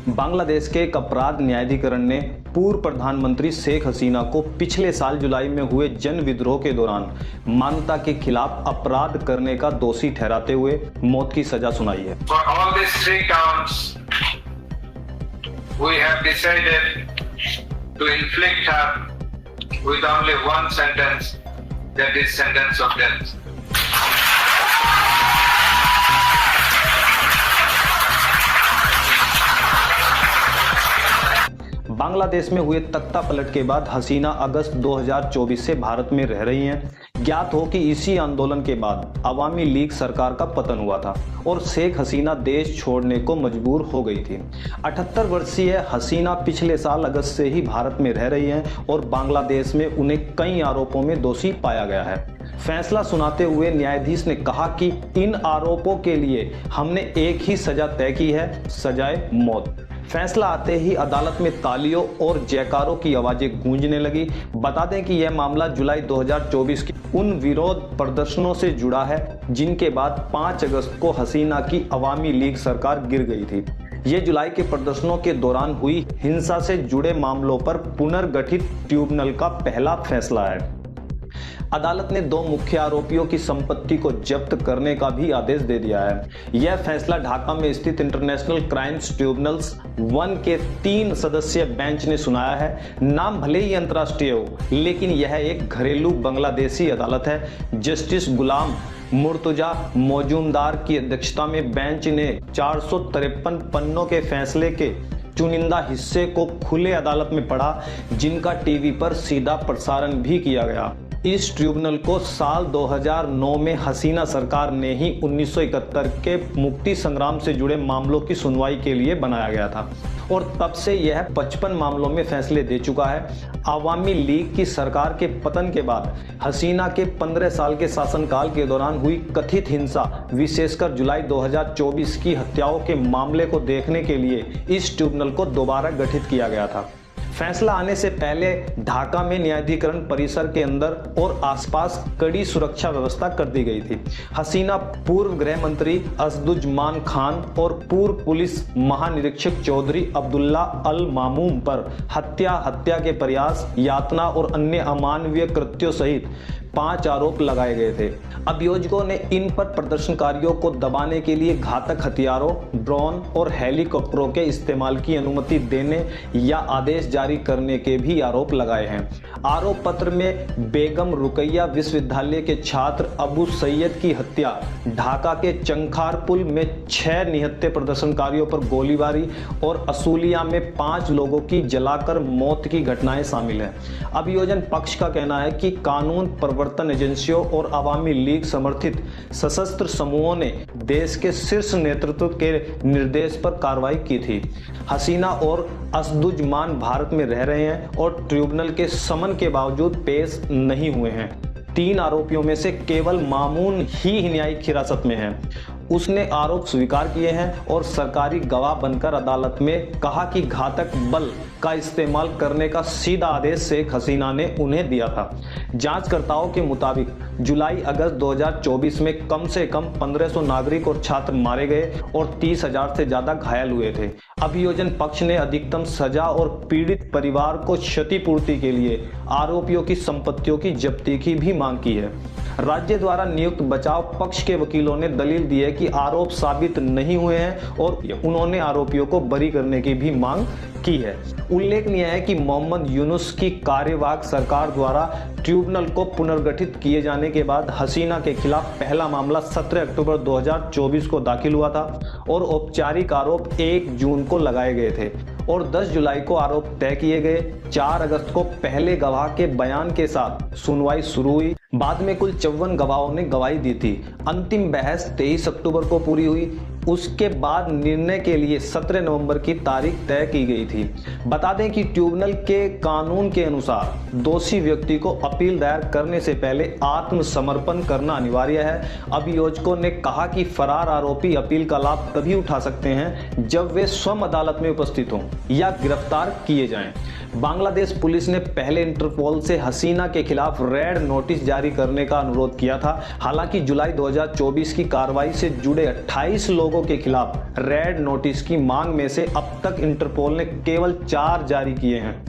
बांग्लादेश के एक अपराध न्यायाधिकरण ने पूर्व प्रधानमंत्री शेख हसीना को पिछले साल जुलाई में हुए जन विद्रोह के दौरान मानवता के खिलाफ अपराध करने का दोषी ठहराते हुए मौत की सजा सुनाई है। For all these 3 counts, we have decided to inflict her with only one sentence, that is sentence of death. Bangladesh में हुए तख्ता पलट के बाद हसीना अगस्त 2024 से भारत में रह रही हैं। ज्ञात हो कि इसी आंदोलन के बाद अवामी लीग सरकार का पतन हुआ था और शेख हसीना देश छोड़ने को मजबूर हो गई थी। 78 वर्षीय हसीना पिछले साल अगस्त से ही भारत में रह रही हैं और बांग्लादेश में उन्हें कई आरोपों में दोषी पाया गया है। फैसला सुनाते हुए न्यायाधीश ने कहा कि इन आरोपों के लिए हमने एक ही सजा तय की है, सजाए मौत। फैसला आते ही अदालत में तालियों और जयकारों की आवाजें गूंजने लगी। बता दें कि यह मामला जुलाई 2024 के उन विरोध प्रदर्शनों से जुड़ा है जिनके बाद 5 अगस्त को हसीना की अवामी लीग सरकार गिर गई थी। ये जुलाई के प्रदर्शनों के दौरान हुई हिंसा से जुड़े मामलों पर पुनर्गठित ट्रिब्यूनल का पहला फैसला है। अदालत ने 2 मुख्य आरोपियों की संपत्ति को जब्त करने का भी आदेश दे दिया है। यह फैसला ढाका में स्थित इंटरनेशनल क्राइम्स ट्रिब्यूनल्स 1 के 3 सदस्यीय बेंच ने सुनाया है। नाम भले ही अंतर्राष्ट्रीय हो, लेकिन यह एक घरेलू बांग्लादेशी अदालत है। जस्टिस गुलाम मुर्तजा मौजूमदार की अध्यक्षता में बेंच ने 453 पन्नों के फैसले के चुनिंदा हिस्से को खुले अदालत में पढ़ा, जिनका टीवी पर सीधा प्रसारण भी किया गया। इस ट्रिब्यूनल को साल 2009 में हसीना सरकार ने ही 1971 के मुक्ति संग्राम से जुड़े मामलों की सुनवाई के लिए बनाया गया था और तब से यह 55 मामलों में फैसले दे चुका है। अवामी लीग की सरकार के पतन के बाद हसीना के 15 साल के शासनकाल के दौरान हुई कथित हिंसा, विशेषकर जुलाई 2024 की हत्याओं के मामले को देखने के लिए इस ट्रिब्यूनल को दोबारा गठित किया गया था। फैसला आने से पहले ढाका में न्यायाधिकरण परिसर के अंदर और आसपास कड़ी सुरक्षा व्यवस्था कर दी गई थी। हसीना पूर्व गृह मंत्री असदुज्जमान खान और पूर्व पुलिस महानिरीक्षक चौधरी अब्दुल्ला अल मामूम पर हत्या के प्रयास, यातना और अन्य अमानवीय कृत्यों सहित 5 आरोप लगाए गए थे। अभियोजकों ने इन पर प्रदर्शनकारियों को दबाने के लिए घातक हथियारों, ड्रोन और हेलीकॉप्टरों के इस्तेमाल की अनुमति देने या आदेश जारी करने के भी आरोप लगाए हैं। आरोप पत्र में बेगम रुकैया विश्वविद्यालय के छात्र अबू सैयद की हत्या, ढाका के चंखारपुल में 6 निहत्थे प्रदर्शनकारियों पर गोलीबारी और असूलिया में 5 लोगों की जलाकर मौत की घटनाएं शामिल हैं। अभियोजन पक्ष का कहना है कि कानून प्रवर्तन एजेंसियों और अवामी लीग समर्थित सशस्त्र समूहों ने देश के शीर्ष नेतृत्व के निर्देश पर कार्रवाई की थी। हसीना और असदुज्जमान भारत में रह रहे हैं और ट्रिब्यूनल के समन के बावजूद पेश नहीं हुए हैं। 3 आरोपियों में से केवल मामून ही न्यायिक हिरासत में है। उसने आरोप स्वीकार किए हैं और सरकारी गवाह बनकर अदालत में कहा कि घातक बल का इस्तेमाल करने का सीधा आदेश शेख हसीना ने उन्हें दिया था। जांचकर्ताओं के मुताबिक जुलाई अगस्त 2024 में कम से कम 1500 नागरिक और छात्र मारे गए और 30,000 से ज्यादा घायल हुए थे। अभियोजन पक्ष ने अधिकतम सजा और पीड़ित परिवार को क्षतिपूर्ति के लिए आरोपियों की संपत्तियों की जब्ती की भी मांग की है। राज्य द्वारा नियुक्त बचाव पक्ष के वकीलों ने दलील दी है कि आरोप साबित नहीं हुए हैं और उन्होंने आरोपियों को बरी करने की भी मांग की है। उल्लेखनीय है कि मोहम्मद यूनुस की कार्यवाहक सरकार द्वारा ट्रिब्यूनल को पुनर्गठित किए जाने के बाद हसीना के खिलाफ पहला मामला 17 अक्टूबर 2024 को दाखिल हुआ था और औपचारिक आरोप 1 जून को लगाए गए थे और 10 जुलाई को आरोप तय किए गए। 4 अगस्त को पहले गवाह के बयान के साथ सुनवाई शुरू हुई। बाद में कुल 54 गवाहों ने गवाही दी थी। अंतिम बहस 23 अक्टूबर को पूरी हुई। उसके बाद निर्णय के लिए 17 नवंबर की तारीख तय की गई थी। बता दें कि ट्रिब्यूनल के कानून के अनुसार दोषी व्यक्ति को अपील दायर करने से पहले आत्मसमर्पण करना अनिवार्य है। अभियोजकों ने कहा कि फरार आरोपी अपील का लाभ तभी उठा सकते हैं जब वे स्वयं अदालत में उपस्थित हों या गिरफ्तार किए जाएं। बांग्लादेश पुलिस ने पहले इंटरपोल से हसीना के खिलाफ रेड नोटिस जारी करने का अनुरोध किया था। हालांकि जुलाई 2024 की कार्रवाई से जुड़े 28 लोगों लोगों के खिलाफ रेड नोटिस की मांग में से अब तक इंटरपोल ने केवल 4 जारी किए हैं।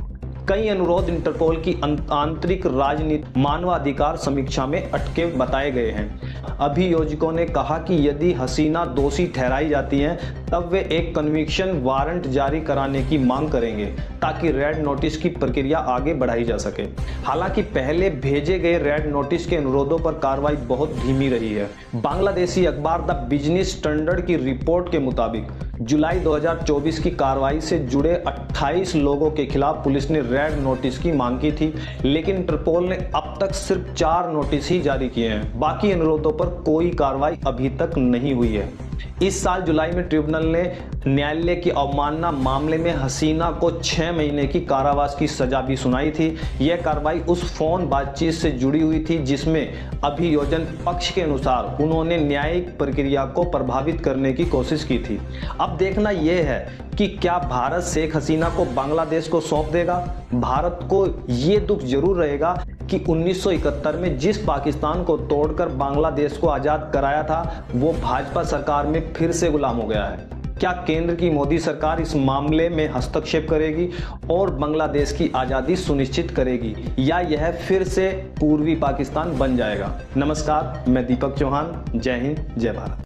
कई अनुरोध इंटरपोल की आंतरिक राजनीति मानवाधिकार समीक्षा में अटके बताए गए हैं। अभियोजकों ने कहा कि यदि हसीना दोषी ठहराई जाती हैं तब वे एक कन्विक्शन वारंट जारी कराने की मांग करेंगे ताकि रेड नोटिस की प्रक्रिया आगे बढ़ाई जा सके। हालांकि पहले भेजे गए रेड नोटिस के अनुरोधों पर कार्रवाई बहुत धीमी रही है। बांग्लादेशी अखबार द बिजनेस स्टैंडर्ड की रिपोर्ट के मुताबिक जुलाई 2024 की कार्रवाई से जुड़े 28 लोगों के खिलाफ पुलिस ने रेड नोटिस की मांग की थी, लेकिन इंटरपोल ने अब तक सिर्फ 4 नोटिस ही जारी किए हैं। बाकी अनुरोधों पर कोई कार्रवाई अभी तक नहीं हुई है। इस साल जुलाई में ट्रिब्यूनल ने न्यायालय की अवमानना मामले में हसीना को 6 महीने की कारावास की सजा भी सुनाई थी। यह कार्रवाई उस फोन बातचीत से जुड़ी हुई थी जिसमें अभियोजन पक्ष के अनुसार उन्होंने न्यायिक प्रक्रिया को प्रभावित करने की कोशिश की थी। अब देखना यह है कि क्या भारत शेख हसीना को बांग्लादेश को सौंप देगा। भारत को ये दुख जरूर रहेगा कि 1971 में जिस पाकिस्तान को तोड़कर बांग्लादेश को आज़ाद कराया था वो भाजपा सरकार में फिर से गुलाम हो गया है। क्या केंद्र की मोदी सरकार इस मामले में हस्तक्षेप करेगी और बांग्लादेश की आज़ादी सुनिश्चित करेगी या यह फिर से पूर्वी पाकिस्तान बन जाएगा। नमस्कार, मैं दीपक चौहान। जय हिंद, जय भारत।